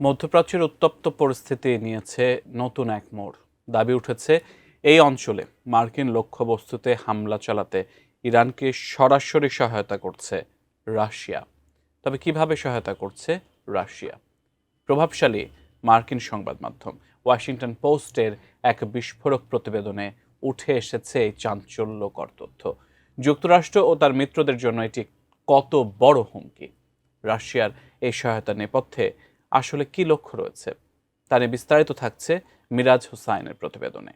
মধ্যপ্রাচ্যের উত্তপ্ত পরিস্থিতি নিয়েছে নতুন এক মোড়। দাবি উঠেছে এই অঞ্চলে মার্কিন লক্ষ্যবস্তুতে হামলা চালাতে ইরানকে সরাসরি সহায়তা করছে রাশিয়া। তবে কিভাবে সহায়তা করছে রাশিয়া? প্রভাবশালী মার্কিন সংবাদ মাধ্যম ওয়াশিংটন পোস্টের এক বিস্ফোরক প্রতিবেদনে উঠে এসেছে এই চাঞ্চল্যকর তথ্য। যুক্তরাষ্ট্র ও তার মিত্রদের জন্য এটি কত বড় হুমকি? রাশিয়ার এই সহায়তার নেপথ্যে আসলে কি লক্ষ্য রয়েছে তা নিয়ে বিস্তারিত থাকছে মিরাজ হুসাইনের প্রতিবেদনে।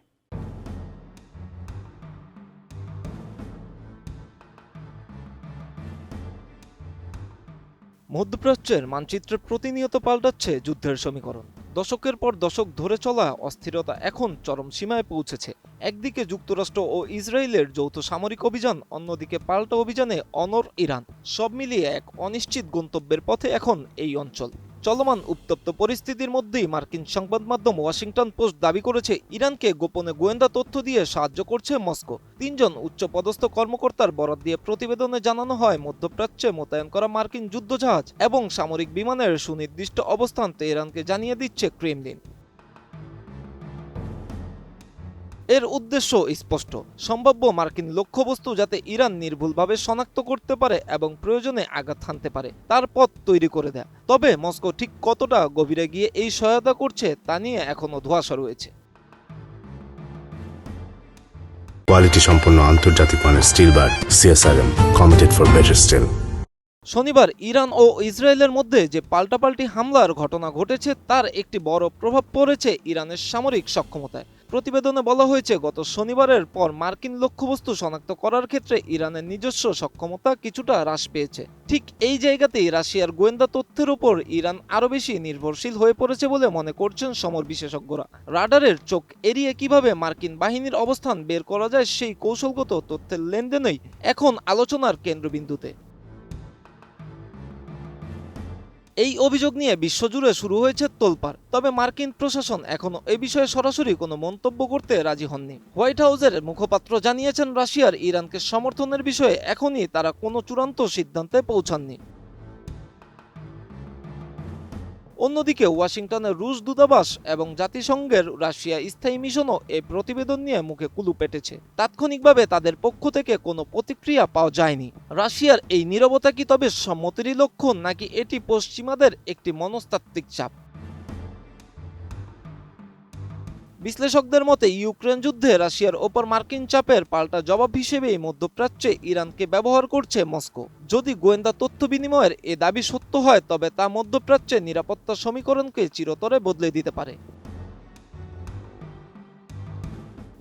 মধ্যপ্রাচ্যের মানচিত্রে প্রতিনিয়ত পাল্টাচ্ছে যুদ্ধের সমীকরণ। দশকের পর দশক ধরে চলা অস্থিরতা এখন চরম সীমায় পৌঁছেছে। একদিকে যুক্তরাষ্ট্র ও ইসরায়েলের যৌথ সামরিক অভিযান, অন্যদিকে পাল্টা অভিযানে অনড় ইরান। সব মিলিয়ে এক অনিশ্চিত গন্তব্যের পথে এখন এই অঞ্চল। চলমান উত্তপ্ত পরিস্থিতির মধ্যেই মার্কিন সংবাদ মাধ্যম ওয়াশিংটন পোস্ট দাবি করেছে ইরানকে গোপনে গোয়েন্দা তথ্য দিয়ে সাহায্য করছে মস্কো। তিনজন উচ্চপদস্থ কর্মকর্তার বরাত দিয়ে প্রতিবেদনে জানানো হয়, মধ্যপ্রাচ্যে মোতায়েন করা মার্কিন যুদ্ধজাহাজ এবং সামরিক বিমানের সুনির্দিষ্ট অবস্থান তেহরানকে জানিয়ে দিচ্ছে ক্রেমলিন। এর উদ্দেশ্য স্পষ্ট, সম্ভাব্য মার্কিন লক্ষ্যবস্তু যাতে ইরান নির্ভুলভাবে শনাক্ত করতে পারে এবং প্রয়োজনে আঘাত হানতে পারে তার পথ তৈরি করে দেয়। তবে মস্কো ঠিক কতটা গভীরে গিয়ে এই সহায়তা করছে তা নিয়ে এখনও ধোঁয়াশা রয়েছে। কোয়ালিটি সম্পন্ন আন্তর্জাতিক মানের still bar CSRM, committed for better still. শনিবার ইরান ও ইসরায়েলের মধ্যে যে পাল্টাপাল্টি হামলার ঘটনা ঘটেছে তার একটি বড় প্রভাব পড়েছে ইরানের সামরিক সক্ষমতায়। প্রতিবেদনে বলা হয়েছে, গত শনিবারের পর মার্কিন লক্ষ্যবস্তু শনাক্ত করার ক্ষেত্রে ইরানের নিজস্ব সক্ষমতা কিছুটা হ্রাস পেয়েছে। ঠিক এই জায়গাতেই রাশিয়ার গোয়েন্দা তথ্যের উপর ইরান আরও বেশি নির্ভরশীল হয়ে পড়েছে বলে মনে করছেন সমর বিশেষজ্ঞরা। রাডারের চোখ এড়িয়ে কিভাবে মার্কিন বাহিনীর অবস্থান বের করা যায় সেই কৌশলগত তথ্যের লেনদেনই এখন আলোচনার কেন্দ্রবিন্দুতে। এই অভিযোগ নিয়ে বিশ্বজুড়ে শুরু হয়েছে তোলপাড়। তবে মার্কিন প্রশাসন এখনও এ বিষয়ে সরাসরি কোনো মন্তব্য করতে রাজি হননি। হোয়াইট হাউসের মুখপাত্র জানিয়েছেন, রাশিয়ার ইরানকে সমর্থনের বিষয়ে এখনই তারা কোনো চূড়ান্ত সিদ্ধান্তে পৌঁছাননি। অন্যদিকে ওয়াশিংটনের রুশ দূতাবাস এবং জাতিসংঘের রাশিয়া স্থায়ী মিশনও এই প্রতিবেদন নিয়ে মুখে কুলু পেটেছে। তাৎক্ষণিকভাবে তাদের পক্ষ থেকে কোনো প্রতিক্রিয়া পাওয়া যায়নি। রাশিয়ার এই নীরবতা কি তবে সম্মতিরই লক্ষণ, নাকি এটি পশ্চিমাদের একটি মনস্তাত্ত্বিক চাপ? বিশ্লেষকদের মতে ইউক্রেন যুদ্ধে রাশিয়ার ওপর মার্কিন চাপের পাল্টা জবাব হিসেবেই মধ্যপ্রাচ্যে ইরানকে ব্যবহার করছে মস্কো। যদি গোয়েন্দা তথ্য বিনিময়ের এ দাবি সত্য হয় তবে তা মধ্যপ্রাচ্যের নিরাপত্তা সমীকরণকে চিরতরে বদলে দিতে পারে।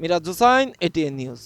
Miraj Hossain, ATN news.